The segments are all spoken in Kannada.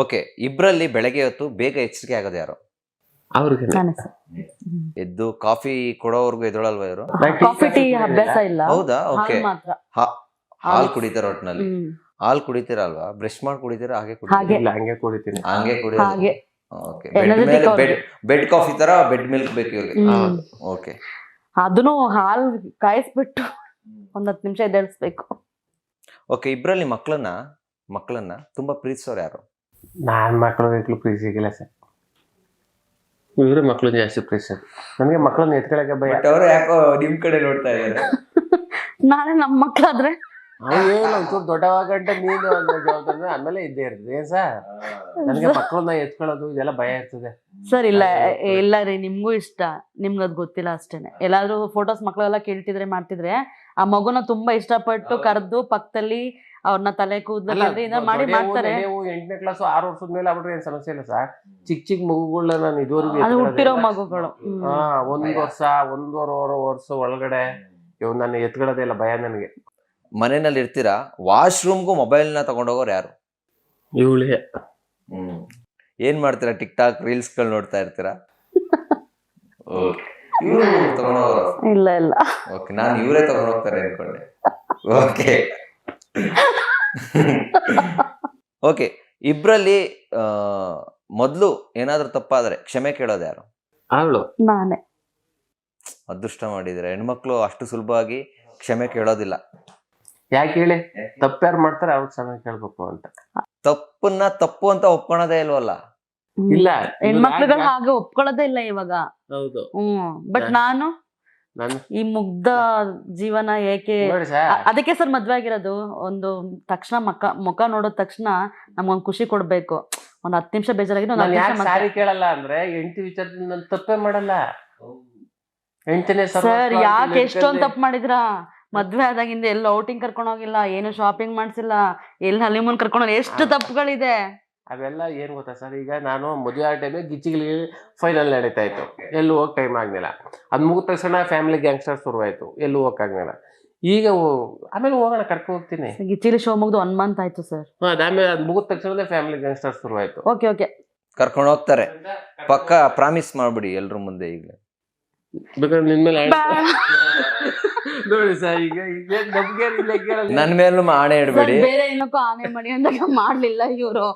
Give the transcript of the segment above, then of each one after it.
ಓಕೆ, ಇಬ್ರಲ್ಲಿ ಬೆಳಗ್ಗೆ ಹೊತ್ತು ಬೇಗ ಎಚ್ಚರಿಕೆ ಆಗೋದು ಯಾರು? ಅವ್ರಿಗೆ ನಾನೇ ಸರ್. ಎದ್ದು ಕಾಫಿ ಕೊಡೋವರೆಗೂ ಎದ್ದೊಳಲ್ವಾ ಇವರು? ಕಾಫಿ ಟೀ ಅಭ್ಯಾಸ ಇಲ್ಲ. ಹೌದಾ? ಓಕೆ. ಹಾಲ್ ಮಾತ್ರ. ಹಾಲು ಕುಡಿತಾರ ಒಟ್ನಲ್ಲಿ. ಹ್ಮ್. ಹಾಲು ಕುಡಿತೀರಲ್ವಾ? ಬ್ರಷ್ ಮಾಡಿ ಕುಡಿತೀರಾ ಹಾಗೆ ಹಾಗೆ. ಕುಡಿತೀರಾ? ಇಲ್ಲ ಹಂಗೆ ಕುಡಿತೀನಿ. ಹಂಗೆ ಕುಡಿಯೋದು. ಹಾಗೆ ಓಕೆ. Energetic ಅವ್ರಿಗೆ. ಬೆಡ್ ಕಾಫಿ ತರ ಬೆಡ್ ಮಿಲ್ಕ್ ಬೇಕು ಇವ್ರಿಗೆ. ಹ್ಮ್. ಓಕೆ. ಅದನ್ನು ಹಾಲ್ ಕಾಯಿಸ್ಬಿಟ್ಟು ಒಂದ್ 10 ನಿಮಿಷ ಎದ್ದೇಳಿಸ್ಬೇಕು. ಓಕೆ, ಇಬ್ರಲ್ಲಿ ಮಕ್ಕಳನ್ನ ತುಂಬಾ ಪ್ರೀತಿಸೋರು ಯಾರು? ನಾನ್ ಮಕ್ಳು ಪ್ರೀತಿಸಿಗಿಲ್ಲ ಸರ್. ಇವ್ರೆ ಮಕ್ಳು ಜಾಸ್ತಿ ಪ್ರೀತಿಸೋದು. ನನಗೆ ಮಕ್ಳನ್ನ ಎತ್ಕೊಳಕ್ಕೆ ಭಯ. ಬಟ್ ಅವರು ಯಾಕೋ ನಿಮ್ ಕಡೆ ನೋಡ್ತಾ ಇದ್ದಾರೆ. ನಾಳೆ ನಮ್ಮ ಮಕ್ಳಾದ್ರೆ ಏನು ಒಂಚೂರು ದೊಡ್ಡವಾಗಂಟ ನೀನು ಅನ್ನೋ ಜವಾಬ್ದಾರಿ ಆಮೇಲೆ ಇದ್ದೇ ಇರ್ತದೆ. ಏನ್ ಸರ್, ನನಗೆ ಮಕ್ಳನ್ನ ಎತ್ಕೊಳ್ಳೋದು ಇದೆಲ್ಲ ಭಯ ಇರ್ತದೆ. ಸರ್ ಇಲ್ಲ ರೀ, ನಿಮ್ಗೂ ಇಷ್ಟ, ನಿಮ್ಗದ್ ಗೊತ್ತಿಲ್ಲ ಅಷ್ಟೇನೆ. ಎಲ್ಲಾದ್ರೂ ಫೋಟೋಸ್ ಮಕ್ಳೆಲ್ಲ ಕೇಳ್ತಿದ್ರೆ ಮಾಡ್ತಿದ್ರೆ ಆ ಮಗುನ ತುಂಬಾ ಇಷ್ಟಪಟ್ಟು ಕರೆದು ಪಕ್ಕದಲ್ಲಿ ಅವ್ರನ್ನ ತಲೆ ಕೂದಲಲ್ಲಿ ಮಾಡಿ ಮಾಡ್ತಾರೆ. ನೀವು 8ನೇ ಕ್ಲಾಸ್ 6 ವರ್ಷದ ಮೇಲೆ ಆಗ್ಬಿಟ್ರೆ ಏನ್ ಸಮಸ್ಯೆ ಇಲ್ಲ ಸರ್. ಚಿಕ್ಕ ಮಗುಗಳನ್ನ ನಾನು ಇದುವರೆಗೂ ಅದು ಹುಟ್ಟಿರೋ ಮಗುಗಳು. 1 ವರ್ಷ 1.5 ವರ್ಷ ಒಳಗಡೆ ಇವ್ ನಾನು ಎತ್ಕೊಳ್ಳೋದೇ ಇಲ್ಲ, ಭಯ ನನಗೆ. ಮನೆಯಲ್ಲಿ ಇರ್ತೀರಾ, ವಾಶ್ರೂಮ್ಗೂ ಮೊಬೈಲ್ನ ತಗೊಂಡೋಗೋರು ಯಾರು? ಇವಳೇ. ಏನ್ ಮಾಡ್ತೀರಾ? ಟಿಕ್ ಟಾಕ್ ರೀಲ್ಸ್ಗಳು ನೋಡ್ತಾ ಇರ್ತೀರಾ? ಇವ್ರು ತಗೊಂಡೋಗೋರು? ಇಲ್ಲ. ಓಕೆ, ನಾನು ಇವರೇ ತಗೊಂಡು ಹೋಗ್ತಾರೆ ಅನ್ಕೊಂಡೆ. ಓಕೆ. ಓಕೆ, ಇಬ್ರಲ್ಲಿ ಮೊದ್ಲು ಏನಾದ್ರೂ ತಪ್ಪಾದ್ರೆ ಕ್ಷಮೆ ಕೇಳೋದು ಯಾರು? ಅವಳು. ನಾನೇ. ಅದೃಷ್ಟ ಮಾಡಿದ್ರೆ ಹೆಣ್ಮಕ್ಳು ಅಷ್ಟು ಸುಲಭವಾಗಿ ಕ್ಷಮೆ ಕೇಳೋದಿಲ್ಲ. ಯಾಕೆ ಹೇಳಿ? ತಪ್ಪ್ಯಾರು ಮಾಡ್ತಾರೆ ಅವ್ರಿಗೆ ಸಮಯ ಕೇಳ್ಬೇಕು ಅಂತ. ತಪ್ಪನ್ನ ತಪ್ಪು ಅಂತ ಒಪ್ಕೊಳೋದೇ ಇಲ್ವಲ್ಲ. ಇಲ್ಲ, ಹೆಣ್ಮಕ್ಳುಗಳು ಹಾಗೆ ಒಪ್ಕೊಳ್ಳೋದೇ ಇಲ್ಲ ಇವಾಗ. ಹೌದು. ಬಟ್ ನಾನು ಈ ಮುಗ್ಧ ಜೀವನ ಏಕೆ, ನೋಡಿ ಸರ್, ಅದಕ್ಕೆ ಸರ್ ಮದ್ವೆ ಆಗಿರೋದು. ಒಂದು ತಕ್ಷಣ ಮುಖ ನೋಡೋದ್ ತಕ್ಷಣ ನಮ್ಗೊಂದ್ ಖುಷಿ ಕೊಡ್ಬೇಕು. ಒಂದ್ 10 ನಿಮಿಷ ಬೇಜಾರಾಗಿದ್ದು ನಾನು ಯಾಕೆ ಸಾರಿ ಕೇಳಲ್ಲ ಅಂದ್ರೆ ಹೆಂಡತಿ ವಿಚಾರದಿಂದ ನಾನು ತಪ್ಪೇ ಮಾಡಲ್ಲ. ಹೆಂಡತಿನೇ ಸರ್ ಯಾಕೆ ಎಷ್ಟೊಂದ್ ತಪ್ಪು ಮಾಡಿದ್ರ? ಮದ್ವೆ ಆದಾಗಿಂದ ಎಲ್ಲ ಔಟಿಂಗ್ ಕರ್ಕೊಂಡು ಹೋಗಿಲ್ಲ, ಏನು ಶಾಪಿಂಗ್ ಮಾಡ್ಸಿಲ್ಲ, ಎಲ್ಲಿ ಹನಿಮೂನ್ ಕರ್ಕೊಂಡು ಎಷ್ಟು ತಪ್ಪುಗಳಿದೆ. ಅವೆಲ್ಲ ಏನ್ ಗೊತ್ತಾ ಸರ್, ಈಗ ನಾನು ಮದುವೆ ಆದ ಟೈಮ್ ಗಿಚ್ಚಿಗಳಿಗೆ ಫೈನಲ್ ನಡೀತಾ ಇತ್ತು, ಎಲ್ಲೂ ಹೋಗಿ ಟೈಮ್ ಆಗ್ಲಿಲ್ಲ. ಅದ್ ಮುಗಿದ ತಕ್ಷಣ ಫ್ಯಾಮಿಲಿ ಗ್ಯಾಂಗ್ಸ್ಟರ್ ಶುರುವಾಯ್ತು, ಎಲ್ಲೂ ಹೋಗಕ್ಕಾಗ್ಲಿಲ್ಲ. ಈಗ ಆಮೇಲೆ ಹೋಗೋಣ ಕರ್ಕೊಂಡು ಹೋಗ್ತೀನಿ. ಗಿಚ್ಚಿಲಿ ಶೋ ಮುಗ್ದು 1 ಮಂತ್ ಆಯ್ತು ಸರ್. ಅದಾದ್ಮೇಲೆ ಅದ್ ಮುಗಿದ ತಕ್ಷಣ ಫ್ಯಾಮಿಲಿ ಗ್ಯಾಂಗ್ಸ್ಟರ್ ಶುರುವಾಯ್ತು. ಓಕೆ ಕರ್ಕೊಂಡು ಹೋಗ್ತಾರೆ ಪಕ್ಕ, ಪ್ರಾಮಿಸ್ ಮಾಡ್ಬಿಡಿ ಎಲ್ರ ಮುಂದೆ. ಈಗ ಬೇಕಾದ್ರೆ ನಿನ್ಮೇಲೆ ನೋಡಿ ಸರ್, ಈಗ ನನ್ ಮೇಲೂ ಆಣೆ ಇಡಬೇಡಿ. ಬೇರೆ ಏನಕ್ಕೂ ಆಣೆ ಮಾಡಿ ಅಂದಾಗ ಮಾಡ್ಲಿಲ್ಲ ಇವ್ರು.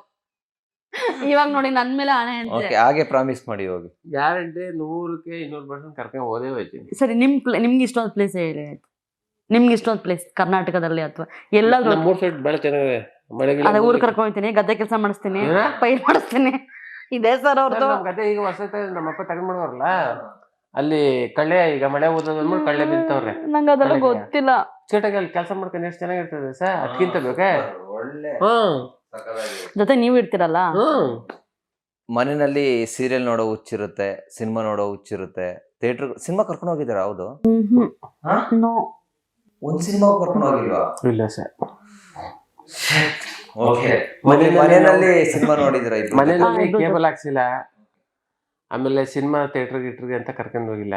ಇವಾಗ ನೋಡಿ ನನ್ ಮೇಲೆ ಆಣೆ ಓಕೆ, ಹಾಗೆ ಪ್ರಾಮಿಸ್ ಮಾಡಿ ಹೋಗಿ. ಗ್ಯಾರಂಟಿ 100ಕ್ಕೆ 200% ಕರ್ಕೊಂಡು ಹೋದೇ ಹೋಗ್ತೀನಿ. ಸರಿ, ನಿಮ್ಗೆ ಇಷ್ಟೊಂದು ಪ್ಲೇಸ್ ಹೇಳಿ ಆಯ್ತು. ನಿಮ್ಗೆ ಇಷ್ಟೊಂದು ಪ್ಲೇಸ್ ಕರ್ನಾಟಕದಲ್ಲಿ ಅಥವಾ ಎಲ್ಲಾದ್ರೂ? 3 ಸೈಡ್ ಬಹಳ ಚೆನ್ನಾಗಿದೆ. ಅದೇ ಊರ್ ಕರ್ಕೊಂಡ್ ಹೋಗ್ತೀನಿ, ಗದ್ದೆ ಕೆಲಸ ಮಾಡಿಸ್ತೀನಿ, ಪೈರ್ ಮಾಡಿಸ್ತೀನಿ. ಇದೇ ಸರ್ ಅವ್ರದ್ದು ಗದ್ದೆ. ಈಗ ಹೊಸ ನಮ್ಮಪ್ಪ ತಗೊಂಡ್ಬಿಡೋರಲ್ಲ, ಅಲ್ಲಿ ಕಳ್ಳೆ, ಈಗ ಮಳೆ ಓದೋದ್ ಕಳ್ಳೆ ಬಿತ್ತವ್ರೆ. ನಂಗೆ ಅದೆಲ್ಲ ಗೊತ್ತಿಲ್ಲ. ಚೀಟಾಗಿ ಅಲ್ಲಿ ಕೆಲಸ ಮಾಡ್ಕೊಂಡು ಎಷ್ಟು ಚೆನ್ನಾಗಿರ್ತದೆ ಸರ್. ಅದಕ್ಕಿಂತ ಬೇಕೆ ಜೊತೆ ನೀವು ಇರ್ತೀರಲ್ಲ. ಮನೆಯಲ್ಲಿ ಸೀರಿಯಲ್ ನೋಡೋ ಹುಚ್ಚಿರುತ್ತೆ, ಸಿನಿಮಾ ನೋಡೋ ಹುಚ್ಚಿರುತ್ತೆ. ಥಿಯೇಟರ್ ಸಿನಿಮಾ ಕರ್ಕೊಂಡು ಹೋಗಿದ್ದೀರಾ? ಹೌದು. ಒಂದ್ ಸಿನಿಮಾ ಕರ್ಕೊಂಡು ಹೋಗಿಲ್ವಾ? ಇಲ್ಲ ಸರ್. ಓಕೆ, ಮನೆಯಲ್ಲಿ ಸಿನಿಮಾ ನೋಡಿದಿರ? ಮನೆಯಲ್ಲಿ ಕೇಬಲ್ ಹಾಕ್ಸಿಲ್ಲ, ಆಮೇಲೆ ಸಿನಿಮಾ ಥಿಯೇಟರ್ಗೆ ಅಂತ ಕರ್ಕೊಂಡು ಹೋಗಿಲ್ಲ.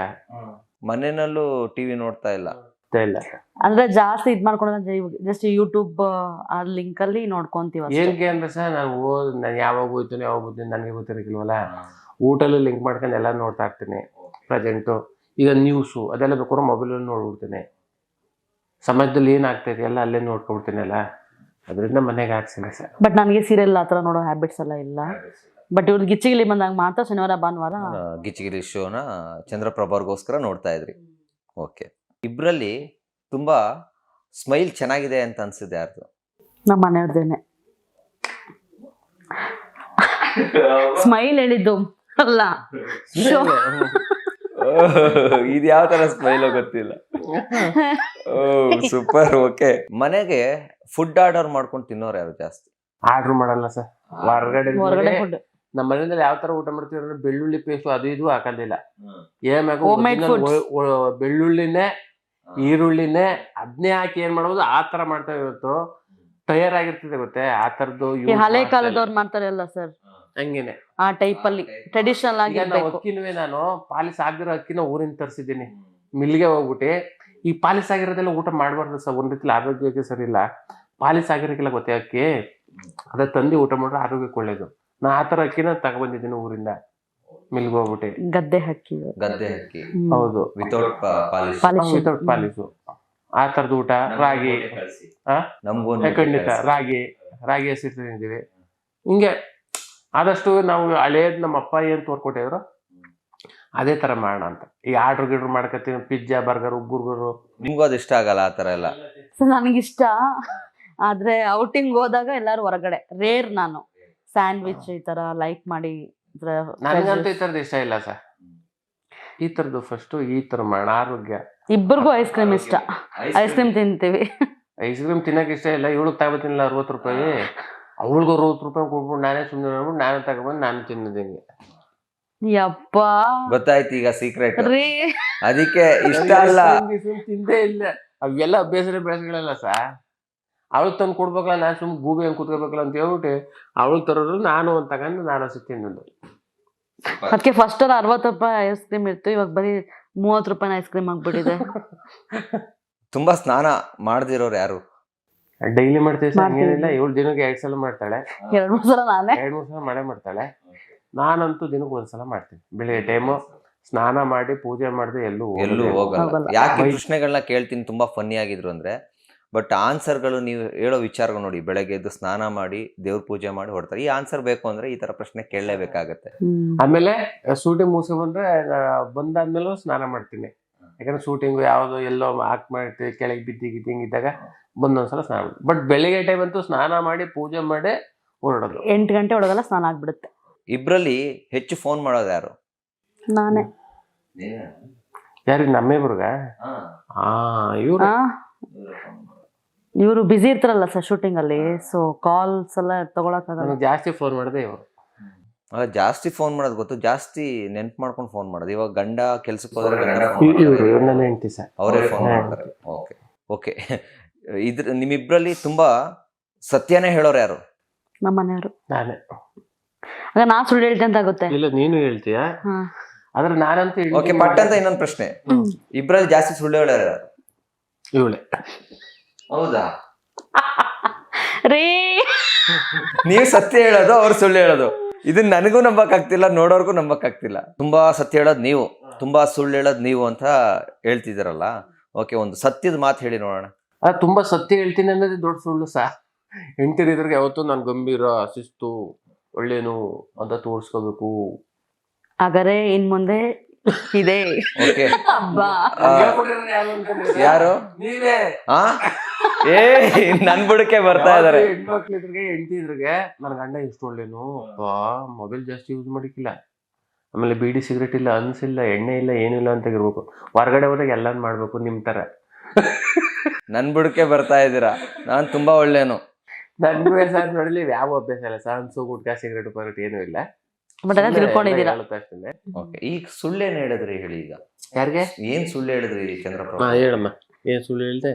ಮನೆಯಲ್ಲೂ ಟಿವಿ ನೋಡ್ತಾ ಇಲ್ಲ. ಅಂದ್ರೆ ಜಾಸ್ತಿ ಇದ್ ಮಾಡ್ಕೊಂಡ ಜಸ್ಟ್ ಯೂಟ್ಯೂಬ್ ಆ ಲಿಂಕ್ ಅಲ್ಲಿ ನೋಡ್ಕೊಂತೀವಿ. ಏನಕ್ಕೆ ಅಂದ್ರೆ ಸರ್, ನಾನು ಯಾವಾಗ ಹೋಯ್ತೀನಿ ಯಾವಾಗ ಹೋಗ್ತೀನಿ ನನಗೆ ಗೊತ್ತಿರಲಿಲ್ವಲ್ಲ. ಊಟಲ್ಲಿ ಲಿಂಕ್ ಮಾಡ್ಕೊಂಡು ಎಲ್ಲ ನೋಡ್ತಾ ಇರ್ತೀನಿ. ಪ್ರೆಸೆಂಟು ಈಗ ನ್ಯೂಸು ಅದೆಲ್ಲ ಬೇಕಾದ್ರೆ ಮೊಬೈಲಲ್ಲಿ ನೋಡ್ಬಿಡ್ತೀನಿ. ಸಮಾಜದಲ್ಲಿ ಏನಾಗ್ತೈತೆ ಎಲ್ಲ ಅಲ್ಲೇ ನೋಡ್ಕೊಬಿಡ್ತೀನಿ ಅಲ್ಲ, ಅದರಿಂದ ಮನೆಗೆ ಹಾಕ್ಸಿಲ್ಲ ಸರ್. ಬಟ್ ನನಗೆ ಸೀರಿಯಲ್ ಆ ಥರ ನೋಡೋ ಹ್ಯಾಬಿಟ್ಸ್ ಎಲ್ಲ ಇಲ್ಲ. ಬಟ್ ಇವ್ರು ಗಿಚ್ಚಿಗಿಲಿ ಬಂದಾಗ ಮಾತ್ರ ಶನಿವಾರ ಭಾನುವಾರ ಗಿಚ್ಚಿಗಿಲಿ ಶೋನ ಚಂದ್ರಪ್ರಭಾರ್ಗೋಸ್ಕರ ನೋಡ್ತಾ ಇದ್ರಿ. ಓಕೆ, ಇಬ್ರಲ್ಲಿ ತುಂಬಾ ಸ್ಮೈಲ್ ಚೆನ್ನಾಗಿದೆ ಅಂತ ಅನ್ಸಿದೆ ಯಾರ್ದು? ನಮ್ಮ ಮನೆಯವ್ರದೇನೆ. ಸ್ಮೈಲ್ ಹೇಳಿದ್ದು ಅಲ್ಲ, ಇದು ಯಾವ ತರ ಸ್ಮೈಲ್ ಗೊತ್ತಿಲ್ಲ. ಸೂಪರ್. ಓಕೆ, ಮನೆಗೆ ಫುಡ್ ಆರ್ಡರ್ ಮಾಡ್ಕೊಂಡು ತಿನ್ನೋರು ಯಾರು ಜಾಸ್ತಿ? ಆರ್ಡರ್ ಮಾಡಲ್ಲ ಸರ್, ಹೊರಗಡೆ ಫುಡ್. ನಮ್ಮ ಮನೆಯಲ್ಲಿ ಯಾವ ತರ ಊಟ ಮಾಡ್ತೀವಿ ಅಂದ್ರೆ ಬೆಳ್ಳುಳ್ಳಿ ಪೇಸ್ಟ್ ಅದು ಇದು ಹಾಕೋದಿಲ್ಲ. ಬೆಳ್ಳುಳ್ಳಿನೇ ಈರುಳ್ಳಿನೇ ಅದನ್ನೇ ಹಾಕಿ ಏನ್ ಮಾಡೋದು ಆ ತರ ಮಾಡ್ತಾ ಇವತ್ತು ತಯಾರಾಗಿರ್ತದೆ ಗೊತ್ತೇ. ಆ ತರದ್ದು ಹಳೆ ಕಾಲದವ್ರು ಮಾಡ್ತಾರಲ್ಲ ಸರ್, ಹಂಗೇನೆ ಆ ಟೈಪ್ ಅಲ್ಲಿ ಟ್ರೆಡಿಷನಲ್ ಆಗಿ. ಅಕ್ಕಿನೂ ನಾನು ಪಾಲಿಸ್ ಆಗಿರೋ ಅಕ್ಕಿನ ಊರಿಂದ ತರಿಸಿದ್ದೀನಿ, ಮಿಲ್ಗೆ ಹೋಗ್ಬಿಟ್ಟು. ಈ ಪಾಲಿಸ್ ಆಗಿರೋದೆಲ್ಲ ಊಟ ಮಾಡಬಾರ್ದು ಸರ್, ಒಂದ್ ರೀತಿಲಿ ಆರೋಗ್ಯಕ್ಕೆ ಸರಿ ಇಲ್ಲ. ಪಾಲಿಸ್ ಆಗಿರೋಕ್ಕೆಲ್ಲ ಗೊತ್ತೇ ಅಕ್ಕಿ ಅದ ತಂದು ಊಟ ಮಾಡಿದ್ರೆ ಆರೋಗ್ಯಕ್ಕೆ ಒಳ್ಳೇದು. ನಾ ಆ ಥರ ಅಕ್ಕಿನ ತಗೊಬಂದಿದ್ದೀನಿ ಊರಿಂದ, ಮಿಲ್ಗೆ ಹೋಗ್ಬಿಟ್ಟು. ಗದ್ದೆ ಹಕ್ಕಿ. ಗದ್ದೆ ಅಕ್ಕಿ ಹೌದು, ವಿತೌಟ್ ಪಾಲಿಶ್. ಪಾಲಿಶ್. ವಿತೌಟ್ ಪಾಲಿಸು. ಆ ಥರದ ಊಟ, ರಾಗಿ, ನಮಗೂ ಖಂಡಿತ ರಾಗಿ ಹಸಿರು ತಿಂದಿದ್ದೀವಿ. ಹಿಂಗೆ ಆದಷ್ಟು ನಾವು ಹಳೇದ್ ನಮ್ಮ ಅಪ್ಪ ಏನ್ ತೋರ್ಕೊಟ್ಟಿದ್ರು ಅದೇ ತರ ಮಾಡೋಣ ಅಂತ. ಈ ಆರ್ಡ್ರ್ ಗಿಡ್ರ್ ಮಾಡ್ಕೊತೀವಿ, ಪಿಜ್ಜಾ, ಬರ್ಗರ್, ಬರ್ಗರು. ನಿಮ್ಗೂ ಅದು ಇಷ್ಟ ಆಗಲ್ಲ ಆ ತರ ಎಲ್ಲ? ಸೊ ನನಗಿಷ್ಟ, ಆದ್ರೆ ಔಟಿಂಗ್ ಹೋದಾಗ ಎಲ್ಲಾರು ಹೊರಗಡೆ ರೇರ್. ನಾನು ಸ್ಯಾಂಡ್ವಿಚ್ ಈ ತರ ಲೈಕ್ ಮಾಡಿ. ನನಗಂತೂ ಈ ತರದ್ ಇಷ್ಟ ಇಲ್ಲ ಸರ್. ಈ ತರದ್ದು ಫಸ್ಟ್ ಈ ತರ ಮಾಡೋಣ, ಆರೋಗ್ಯ. ಇಬ್ಬರಿಗೂ ಐಸ್ ಕ್ರೀಮ್ ಇಷ್ಟ, ಐಸ್ ಕ್ರೀಮ್ ತಿಂತೀವಿ. ಐಸ್ ಕ್ರೀಮ್ ತಿನ್ನಕ್ ಇಷ್ಟ ಇಲ್ಲ. ಇವಳಿಗೆ ತಗೋತಿನಿಲ್ಲ 60 ರೂಪಾಯಿ, ಅವಳಿಗೂ 60 ರೂಪಾಯಿ ಕೊಟ್ಬಿಟ್ಟು ನಾನೇ ಸುಮ್ಮನೆ ನೋಡ್ಬಿಟ್ಟು ನಾನೇ ತಗೊಬಂದು ನಾನು ತಿನ್ನೋದು ಹಿಂಗೆ. ಯಪ್ಪ ಗೊತ್ತಾಯ್ತು ಈಗ ಸೀಕ್ರೆಟ್. ರೀ ಅದಕ್ಕೆ ಇಷ್ಟ ಅಲ್ಲ. ತಿಂದೇ ಇಲ್ಲ. ಅವೆಲ್ಲ ಅಭ್ಯಾಸನೇ ಬೆಳೆಸಗಳಲ್ಲ ಸರ್. ಅವಳು ತಂದು ಕೊಡ್ಬೇಕಲ್ಲ, ನಾನು ಸುಮ್ಮನೆ ಗೂಬೆ ಹಂಗೆ ಕೂತ್ಕೋಬೇಕಲ್ಲ ಅಂತ ಹೇಳ್ಬಿಟ್ಟು ಅವಳು ತರೋದು ನಾನು ಒಂದು ತಗೊಂಡು ನಾನು ಹಸಿ ತಿನ್ನೋದು. ಅದಕ್ಕೆ ಫಸ್ಟ್ 60 ರೂಪಾಯಿ ಐಸ್ ಕ್ರೀಮ್ ಇತ್ತು, ಇವಾಗ ಬರೀ 30 ರೂಪಾಯಿ ಐಸ್ ಕ್ರೀಮ್ ಆಗ್ಬಿಟ್ಟಿದೆ. ತುಂಬಾ ಸ್ನಾನ ಮಾಡದಿರೋರು ಯಾರು? ಡೈಲಿ ಮಾಡ್ತೀವಿ ಸರ್, ಹಂಗೇನಿಲ್ಲ. 7 ದಿನಕ್ಕೆ 2 ಸಲ ಮಾಡ್ತಾಳೆ, 2-3 ಸಲ ನಾನೇ 2-3 ಸಲ ಮಾಡೇ ಮಾಡ್ತಾಳೆ. ನಾನಂತೂ ದಿನಕ್ಕೆ 1 ಸಲ ಮಾಡ್ತೀನಿ. ಬೆಳಿಗ್ಗೆ ಟೈಮು ಸ್ನಾನ ಮಾಡಿ ಪೂಜೆ ಮಾಡಿದ್ರೆ ಎಲ್ಲೂ ಹೋಗಲ್ಲ. ಹೋಗಲ್ಲ. ಯಾಕೆ ಈ ಪ್ರಶ್ನೆಗಳನ್ನ ಕೇಳ್ತೀನಿ, ತುಂಬಾ ಫನ್ನಿ ಆಗಿದ್ರು ಅಂದ್ರೆ, ಬಟ್ ಆನ್ಸರ್ಗಳು ನೀವು ಹೇಳೋ ವಿಚಾರಗಳು ನೋಡಿ, ಬೆಳಗ್ಗೆ ಎದ್ದು ಸ್ನಾನ ಮಾಡಿ ದೇವ್ರ ಪೂಜೆ ಮಾಡಿ ಹೊಡ್ತಾರೆ. ಈ ಆನ್ಸರ್ ಬೇಕು ಅಂದ್ರೆ ಈ ತರ ಪ್ರಶ್ನೆ ಕೇಳಲೇಬೇಕಾಗತ್ತೆ. ಆಮೇಲೆ ಶೂಟಿಂಗ್ ಮುಗಿಸಿ ಬಂದಾದ್ಮೇಲೆ ಸ್ನಾನ ಮಾಡ್ತೀನಿ. ಯಾಕಂದ್ರೆ ಶೂಟಿಂಗು ಯಾವ್ದು ಎಲ್ಲೋ ಹಾಕ್ ಮಾಡ್ತೀವಿ, ಕೆಳಗೆ ಬಿದ್ದಿಗಿದ್ದಂಗೆ ಇದ್ದಾಗ ಬಂದೊಂದ್ಸಲ ಸ್ನಾನ ಮಾಡಿ. ಬಟ್ ಬೆಳಿಗ್ಗೆ ಟೈಮ್ ಅಂತೂ ಸ್ನಾನ ಮಾಡಿ ಪೂಜೆ ಮಾಡಿ ಹೊರಡೋದು. 8 ಗಂಟೆ ಒಳಗೆಲ್ಲ ಸ್ನಾನ ಆಗ್ಬಿಡುತ್ತೆ. ಇಬ್ರಲ್ಲಿ ಹೆಚ್ಚು ಫೋನ್ ಮಾಡೋದು ಯಾರು? ನಾನೇ. ಯಾರಿಗೆ? ನಮ್ಮಿಬ್ರಿಗ? ಇವ್ರು ಇವರು ಬಿಸಿ ಇರ್ತಾರಲ್ಲ ಸರ್ ಶೂಟಿಂಗ್ ಅಲ್ಲಿ, ಸೊ ಕಾಲ್ಸ್ ಎಲ್ಲ ತಗೊಳಕ್ಕಾಗಲ್ಲ. ಜಾಸ್ತಿ ಫೋನ್ ಮಾಡಿದೆ ಇವರು. ಜಾಸ್ತಿ ಫೋನ್ ಮಾಡೋದು ಗೊತ್ತು, ಜಾಸ್ತಿ ನೆನ್ಪು ಮಾಡ್ಕೊಂಡು ಫೋನ್ ಮಾಡೋದು. ಇವಾಗ ಗಂಡ ಕೆಲ್ಸಕ್ಕೆ ಹೋದ್ರೆ ನನ್ನ ಹೆಂಡತಿ ಸರ್, ಅವರೇ ಫೋನ್ ಮಾಡ್ತಾರೆ. Okay okay. ನಿಮ್ಮಿಬ್ರಲ್ಲಿ ತುಂಬಾ ಸತ್ಯನೇ ಹೇಳೋರು ಯಾರು? ನಮ್ಮ ಮನೆಯವರು. ನಾನೇ. ಆಗ ನಾ ಸುಳ್ಳು ಹೇಳ್ತೆ ಅಂತ ಆಗುತ್ತೆ. ಇಲ್ಲ, ನೀನು ಹೇಳ್ತೀಯ. ಆದ್ರೆ ನಾನಂತೂ ಓಕೆ. ಪಟ್ ಅಂತ ಇನ್ನೊಂದು ಪ್ರಶ್ನೆ, ಇಬ್ರಲ್ಲಿ ಜಾಸ್ತಿ ಸುಳ್ಳು ಹೇಳೋರು ಯಾರು? ಇವಳೆ. ಹೌದಾ? ರೀ ನೀವು ಸತ್ಯ ಹೇಳೋದು, ಅವ್ರು ಸುಳ್ಳು ಹೇಳೋದು. ಇದನ್ನ ನನಗೂ ನಂಬಕ್ ಆಗ್ತಿಲ್ಲ, ನೋಡೋರ್ಗು ನಂಬಕ್ ಆಗ್ತಿಲ್ಲ. ತುಂಬಾ ಸತ್ಯ ಹೇಳೋದು ನೀವು, ತುಂಬಾ ಸುಳ್ಳು ಹೇಳೋದು ನೀವು ಅಂತ ಹೇಳ್ತಿದ್ದೀರಲ್ಲ. ಓಕೆ, ಒಂದು ಸತ್ಯದ ಮಾತು ಹೇಳಿ ನೋಡೋಣ. ತುಂಬಾ ಸತ್ಯ ಹೇಳ್ತೀನಿ ಅನ್ನೋದೇ ದೊಡ್ಡ ಸುಳ್ಳು ಸಾ. ಹೆಂಡತಿರಿದ್ರಿಗೆ ಯಾವತ್ತೂ ನಾನು ಗಂಭೀರ, ಶಿಸ್ತು, ಒಳ್ಳೇನು ಅಂತ ತೋರಿಸ್ಕೋಬೇಕು. ಹಾಗಾದ್ರೆ ಇನ್ ಮುಂದೆ ಇದೆ. ಓಕೆ. ಹಬ್ಬಾ ಯಾರು? ನೀವೇ. ನನ್ ಬುಡಕ್ಕೆ ಬರ್ತಾ ಇದಾರೆ. ಹೆಣ್ಮಕ್ಳಿದ್ರಿಗೆ ಹೆಂಡತಿದ್ರಿಗೆ ನನ್ನ ಗಂಡ ಎಷ್ಟು ಒಳ್ಳೇನು, ಮೊಬೈಲ್ ಜಾಸ್ತಿ ಯೂಸ್ ಮಾಡಿಕ್ಕಿಲ್ಲ, ಆಮೇಲೆ ಬೀಡಿ ಸಿಗರೇಟ್ ಇಲ್ಲ, ಅನ್ಸಿಲ್ಲ, ಎಣ್ಣೆ ಇಲ್ಲ, ಏನಿಲ್ಲ ಅಂತ ಇರ್ಬೇಕು. ಹೊರಗಡೆ ಹೋದಾಗ ಎಲ್ಲಾನು ಮಾಡ್ಬೇಕು ನಿಮ್ ತರ. ನನ್ ಬುಡಕ್ಕೆ ಬರ್ತಾ ಇದ್ದೀರಾ. ನಾನ್ ತುಂಬಾ ಒಳ್ಳೇನು. ನನ್ಗೂ ಸರ್ ನೋಡಲಿ ಯಾವ ಅಭ್ಯಾಸ ಇಲ್ಲ ಸರ್. ಅನ್ಸು, ಗುಟ್ಕಾ, ಸಿಗರೇಟ್ ಪಗರೇಟ್ ಏನು ಇಲ್ಲ. ಬಟ್ ಎಲ್ಲ ತಿಳ್ಕೊಂಡಿದ್ದೀರಾ. ಓಕೆ. ಈಗ ಸುಳ್ಳೇನ್ ಹೇಳಿದ್ರಿ ಹೇಳಿ. ಈಗ ಯಾರಿಗೆ ಏನ್ ಸುಳ್ಳು ಹೇಳಿದ್ರಿ ಚಂದ್ರಪ್ರಭಾ? ಹೇಳಮ್ಮ, ಏನ್ ಸುಳ್ಳು ಹೇಳ್ದೆ?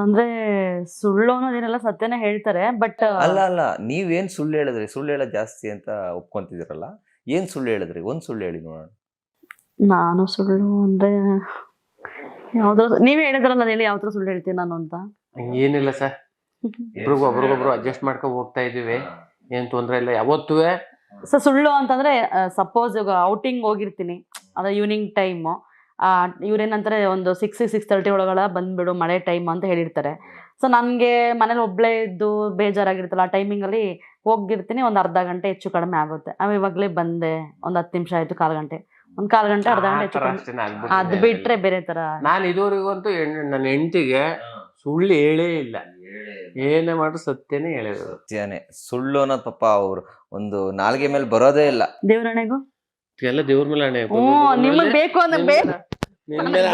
ಅಂದ್ರೆ ಸುಳ್ಳು ಅನ್ನೋದೇನೆಲ್ಲ ಸತ್ಯನೇ ಹೇಳ್ತಾರೆ, ಬಟ್ ಅಲ್ಲ ಅಲ್ಲ, ನೀವೇನ್ ಸುಳ್ಳು ಹೇಳಿದ್ರಿ? ಸುಳ್ಳು ಹೇಳೋದ್ ಜಾಸ್ತಿ ಅಂತ ಒಪ್ಕೊಂತಿದಿರಲ್ಲ, ಏನ್ ಸುಳ್ಳು ಹೇಳಿದ್ರಿ? ಒಂದ್ ಸುಳ್ಳು ಹೇಳಿ ನೋಡೋಣ. ನಾನು ಸುಳ್ಳು ಅಂದ್ರೆ ಯಾವ್ದ್ರ, ನೀವೇ ಹೇಳಿದ್ರಲ್ಲ ಹೇಳಿ ಯಾವ ತರ ಸುಳ್ಳು ಹೇಳ್ತೀನಿ ನಾನು ಅಂತ. ಏನಿಲ್ಲ ಸರ್, ಒಬ್ರಿಗೊಬ್ರು ಅಡ್ಜಸ್ಟ್ ಮಾಡ್ಕೊ ಹೋಗ್ತಾ ಇದೀವಿ, ಏನ್ ತೊಂದ್ರೆ ಇಲ್ಲ ಯಾವತ್ತೂ. ಸೊ ಸುಳ್ಳು ಅಂತಂದ್ರೆ ಸಪೋಸ್ ಈಗ ಔಟಿಂಗ್ ಹೋಗಿರ್ತೀನಿ, ಅದ ಈವ್ನಿಂಗ್ ಟೈಮು, ಇವ್ರೇನಂತಾರೆ ಒಂದು 6-6:30 ಒಳಗಡೆ ಬಂದ್ಬಿಡು, ಮಳೆ ಟೈಮ್ ಅಂತ ಹೇಳಿರ್ತಾರೆ. ಸೊ ನನಗೆ ಮನೇಲಿ ಒಬ್ಳೇ ಇದ್ದು ಬೇಜಾರಾಗಿರ್ತಲ್ಲ, ಆ ಟೈಮಿಂಗಲ್ಲಿ ಹೋಗಿರ್ತೀನಿ. ಒಂದು ಅರ್ಧ ಗಂಟೆ ಹೆಚ್ಚು ಕಡಿಮೆ ಆಗುತ್ತೆ. ಇವಾಗಲೇ ಬಂದೆ, ಒಂದು 10 ನಿಮಿಷ ಆಯ್ತು, 1/4 ಗಂಟೆ, ಒಂದು 1/4 ಗಂಟೆ, ಅರ್ಧ ಗಂಟೆ ಹೆಚ್ಚು ಕಡಿಮೆ. ಅದು ಬಿಟ್ರೆ ಬೇರೆ ತರ ನಾನು ಇದುವರೆಗಂತೂ ನನ್ನ ಹೆಂಡತಿಗೆ ಸುಳ್ಳು ಹೇಳೇ ಇಲ್ಲ. ಏನೇ ಮಾಡ್ರು ಸತ್ಯನೇ ಹೇಳಿದ್ರು. ಸತ್ಯನೇ. ಸುಳ್ಳು ಅನ್ನೋದು ಪಾಪ ಅವ್ರು ಒಂದು ನಾಲ್ಗೆ ಮೇಲೆ ಬರೋದೇ ಇಲ್ಲ. ದೇವರಣೆಗೂ ಎಲ್ಲ ದೇವ್ರ ಮೇಲೆ ಹಣೆ. ನಿಮಗ್ ಬೇಕು ಅಂದ್ರೆ ನಿನ್ ಮೇಲೆ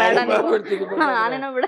ನಾನೇನೋ ಬಿಡ.